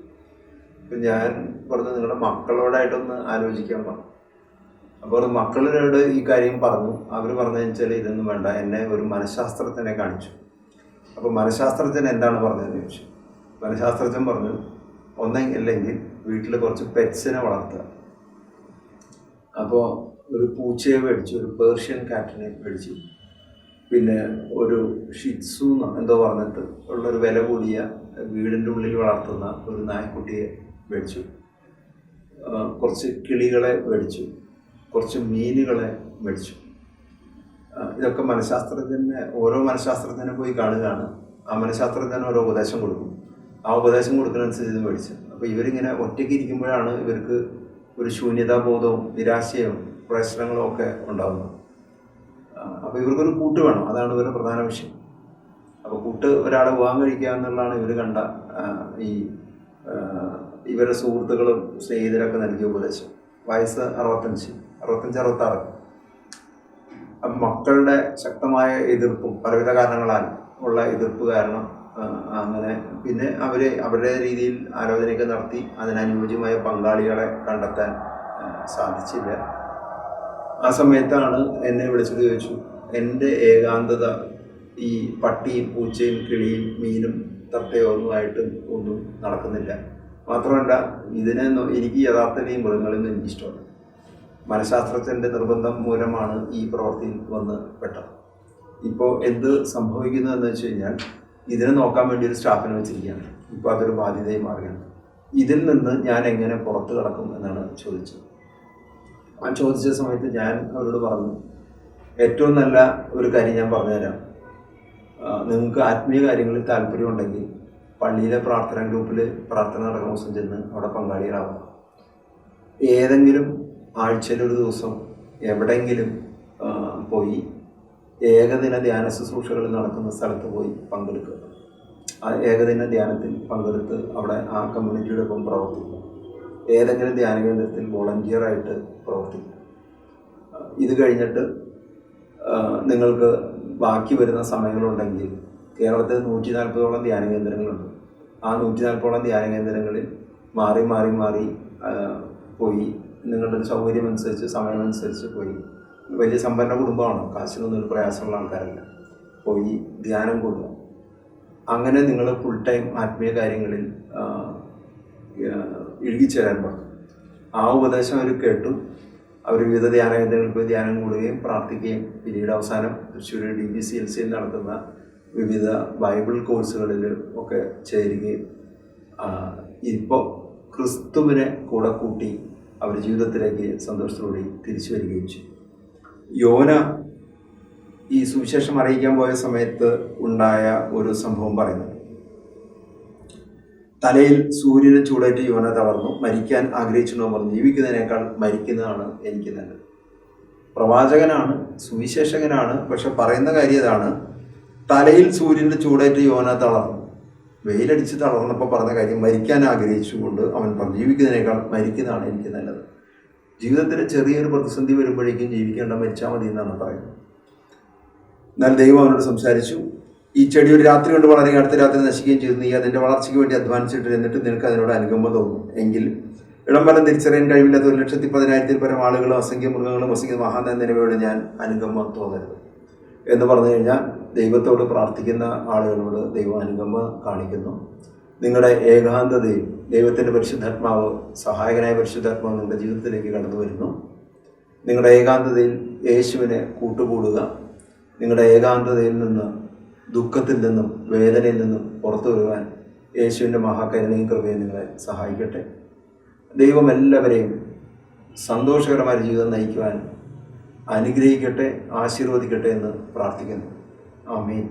അപ്പം ഞാൻ പറഞ്ഞു, നിങ്ങളുടെ മക്കളോടായിട്ടൊന്ന് ആലോചിക്കാൻ പറഞ്ഞു. അപ്പോൾ മക്കളോട് ഈ കാര്യം പറഞ്ഞു. അവർ പറഞ്ഞതെന്ന് വെച്ചാൽ ഇതൊന്നും വേണ്ട, എന്നെ ഒരു മനഃശാസ്ത്രജ്ഞനെ കാണിച്ചു. അപ്പോൾ മനഃശാസ്ത്രജ്ഞൻ എന്താണ് പറഞ്ഞതെന്ന് ചോദിച്ചു. മനഃശാസ്ത്രജ്ഞൻ പറഞ്ഞു, ഒന്നെങ്കിൽ വീട്ടിൽ കുറച്ച് പെറ്റ്സിനെ വളർത്തുക. അപ്പോൾ ഒരു പൂച്ചയെ മേടിച്ചു, ഒരു പേർഷ്യൻ കാറ്റിനെ മേടിച്ചു, പിന്നെ ഒരു ഷിറ്റ്സു എന്തോ പറഞ്ഞിട്ട് ഉള്ളൊരു വില കൂടിയ വീടിൻ്റെ ഉള്ളിൽ വളർത്തുന്ന ഒരു നായ്ക്കുട്ടിയെ മേടിച്ചു, കുറച്ച് കിളികളെ മേടിച്ചു, കുറച്ച് മീനുകളെ മേടിച്ചു. ഇതൊക്കെ ഓരോ മനഃശാസ്ത്രജ്ഞനെ പോയി കാണുകയാണ്. ആ മനഃശാസ്ത്രജ്ഞന് ഓരോ ഉപദേശം കൊടുക്കും. ആ ഉപദേശം കൊടുക്കുന്നതനുസരിച്ച് ഇത് മേടിച്ചു. അപ്പോൾ ഇവരിങ്ങനെ ഒറ്റയ്ക്ക് ഇരിക്കുമ്പോഴാണ് ഇവർക്ക് ഒരു ശൂന്യതാബോധവും നിരാശയും പ്രശ്നങ്ങളും ഒക്കെ ഉണ്ടാകുന്നത്. അപ്പോൾ ഇവർക്കൊരു കൂട്ട് വേണം, അതാണ് ഇവരുടെ പ്രധാന വിഷയം. അപ്പോൾ കൂട്ട് ഒരാളെ വിവാഹം കഴിക്കുക എന്നുള്ളതാണ് ഇവർ കണ്ട ഇവരുടെ സുഹൃത്തുക്കളും സ്നേഹിതരൊക്കെ നൽകിയ ഉപദേശം. വയസ്സ് 65-66. അപ്പം മക്കളുടെ ശക്തമായ എതിർപ്പും പലവിധ കാരണങ്ങളാൽ ഉള്ള എതിർപ്പ് കാരണം അങ്ങനെ പിന്നെ അവരുടെ രീതിയിൽ ആലോചനയൊക്കെ നടത്തി അതിനനുയോജ്യമായ പങ്കാളികളെ കണ്ടെത്താൻ സാധിച്ചില്ല. ആ സമയത്താണ് എന്നെ വിളിച്ചിട്ട് ചോദിച്ചു, എൻ്റെ ഏകാന്തത ഈ പട്ടിയും പൂച്ചയും കിളിയും മീനും തത്തയോ ഒന്നും നടക്കുന്നില്ല. മാത്രമല്ല എനിക്ക് യഥാർത്ഥത്തിൽ ഈ മൃഗങ്ങളൊന്നും എനിക്കിഷ്ടമല്ല. മനഃശാസ്ത്രജ്ഞൻ്റെ നിർബന്ധം മൂലമാണ് ഈ പ്രവൃത്തിയിൽ വന്ന് പെട്ടത്. ഇപ്പോൾ എന്ത് സംഭവിക്കുന്നു എന്ന് വെച്ച് കഴിഞ്ഞാൽ ഇതിനെ നോക്കാൻ വേണ്ടി ഒരു സ്റ്റാഫിനെ വെച്ചിരിക്കുകയാണ്. ഇപ്പോൾ അതൊരു ബാധ്യതയായി മാറുകയാണ്. ഇതിൽ നിന്ന് ഞാൻ എങ്ങനെ പുറത്ത് കടക്കും എന്നാണ് ചോദിച്ചത്. ആ ചോദിച്ച സമയത്ത് ഞാൻ അവരോട് പറഞ്ഞു, ഏറ്റവും നല്ല ഒരു കാര്യം ഞാൻ പറഞ്ഞുതരാം. നിങ്ങൾക്ക് ആത്മീയ കാര്യങ്ങളിൽ താല്പര്യമുണ്ടെങ്കിൽ പള്ളിയിലെ പ്രാർത്ഥനാ ഗ്രൂപ്പിൽ പ്രാർത്ഥന നടക്കുന്ന ദിവസം ചെന്ന് അവിടെ പങ്കാളികളാവുക. ഏതെങ്കിലും ആഴ്ചയിലൊരു ദിവസം എവിടെയെങ്കിലും പോയി ഏകദിന ധ്യാന ശുശ്രൂഷകൾ നടക്കുന്ന സ്ഥലത്ത് പോയി പങ്കെടുക്കുക. ആ ഏകദിന ധ്യാനത്തിൽ പങ്കെടുത്ത് അവിടെ ആ കമ്മ്യൂണിറ്റിയുടെ ഒപ്പം പ്രവർത്തിക്കുക. ഏതെങ്കിലും ധ്യാന കേന്ദ്രത്തിൽ വോളണ്ടിയറായിട്ട് പ്രവർത്തിക്കുക. ഇത് കഴിഞ്ഞിട്ട് നിങ്ങൾക്ക് ബാക്കി വരുന്ന സമയങ്ങളുണ്ടെങ്കിൽ കേരളത്തിൽ 140ഓളം ധ്യാന കേന്ദ്രങ്ങളുണ്ട്. ആ 140ഓളം ധ്യാന കേന്ദ്രങ്ങളിൽ മാറി മാറി മാറി പോയി നിങ്ങളുടെ സൗകര്യമനുസരിച്ച് സമയമനുസരിച്ച് പോയി, വലിയ സമ്പന്ന കുടുംബമാണ്, കാശിനൊന്നും ഒരു പ്രയാസമുള്ള ആൾക്കാരല്ല, പോയി ധ്യാനം കൊള്ളുക. അങ്ങനെ നിങ്ങൾ ഫുൾ ടൈം ആത്മീയ കാര്യങ്ങളിൽ ഇഴുകിച്ചേരാൻ പറഞ്ഞു. ആ ഉപദേശം അവർ കേട്ടു. അവർ വിവിധ ധ്യാന കേന്ദ്രങ്ങളിൽ പോയി ധ്യാനം കൂടുകയും പ്രാർത്ഥിക്കുകയും പിന്നീട് അവസാനം തൃശ്ശൂർ DBCLCയിൽ നടത്തുന്ന വിവിധ ബൈബിൾ കോഴ്സുകളിൽ ഒക്കെ ചേരുകയും ഇപ്പോൾ ക്രിസ്തുവിനെ കൂടെ കൂട്ടി അവർ ജീവിതത്തിലേക്ക് സന്തോഷത്തോടെ തിരിച്ചു വരികയും ചെയ്യും. യോന ഈ സുവിശേഷം അറിയിക്കാൻ പോയ സമയത്ത് ഉണ്ടായ ഒരു സംഭവം പറയുന്നത്, തലയിൽ സൂര്യന് ചൂടേറ്റ് യോന തളർന്നു, മരിക്കാൻ ആഗ്രഹിച്ചിട്ടുണ്ടോ പറഞ്ഞു, ജീവിക്കുന്നതിനേക്കാൾ മരിക്കുന്നതാണ് എനിക്ക് നല്ലത്. പ്രവാചകനാണ്, സുവിശേഷകനാണ്, പക്ഷെ പറയുന്ന കാര്യം ഇതാണ്, തലയിൽ സൂര്യൻ്റെ ചൂടേറ്റ് യോന തളർന്നു, വെയിലടിച്ച് തളർന്നപ്പോൾ പറഞ്ഞ കാര്യം മരിക്കാൻ ആഗ്രഹിച്ചുകൊണ്ട് അവൻ പറഞ്ഞു, ജീവിക്കുന്നതിനേക്കാൾ മരിക്കുന്നതാണ് എനിക്ക് നല്ലത്. ജീവിതത്തിൽ ചെറിയൊരു പ്രതിസന്ധി വരുമ്പോഴേക്കും ജീവിക്കേണ്ട, മരിച്ചാൽ മതി എന്നാണ് പറയുന്നത്. എന്നാൽ ദൈവം അവനോട് സംസാരിച്ചു, ഈ ചെടി ഒരു രാത്രി കൊണ്ട് വളരുകയും അടുത്ത രാത്രി നശിക്കുകയും ചെയ്തു. നീ അതിൻ്റെ വളർച്ചയ്ക്ക് വേണ്ടി അധ്വാനിച്ചിട്ട് എന്നിട്ട് നിനക്ക് അതിനോട് അനുകമ്പ തോന്നും എങ്കിൽ ഇടംബലം തിരിച്ചറിയാൻ കഴിവില്ലാത്ത 1,10,000-ൽ പരം ആളുകളും അസംഖ്യ മൃഗങ്ങളും അസംഖ്യ മഹാനന്ദനവയോട് ഞാൻ അനുകമ്പ തോന്നരുത് എന്ന് പറഞ്ഞു കഴിഞ്ഞാൽ ദൈവത്തോട് പ്രാർത്ഥിക്കുന്ന ആളുകളോട് ദൈവം അനുകമ്പ കാണിക്കുന്നു. നിങ്ങളുടെ ഏകാന്തതയിൽ ദൈവത്തിൻ്റെ പരിശുദ്ധാത്മാവ്, സഹായകനായ പരിശുദ്ധാത്മാവ് നിങ്ങളുടെ ജീവിതത്തിലേക്ക് കടന്നു വരുന്നു. നിങ്ങളുടെ ഏകാന്തതയിൽ യേശുവിനെ കൂട്ടുകൂടുക. നിങ്ങളുടെ ഏകാന്തതയിൽ നിന്ന്, ദുഃഖത്തിൽ നിന്നും വേദനയിൽ നിന്നും പുറത്തു വരുവാൻ യേശുവിൻ്റെ മഹാകരുണയും കൃപയും നിങ്ങളെ സഹായിക്കട്ടെ. ദൈവം എല്ലാവരെയും സന്തോഷകരമായ ജീവിതം നയിക്കുവാൻ അനുഗ്രഹിക്കട്ടെ, ആശീർവദിക്കട്ടെ എന്ന് പ്രാർത്ഥിക്കുന്നു. ആമീൻ.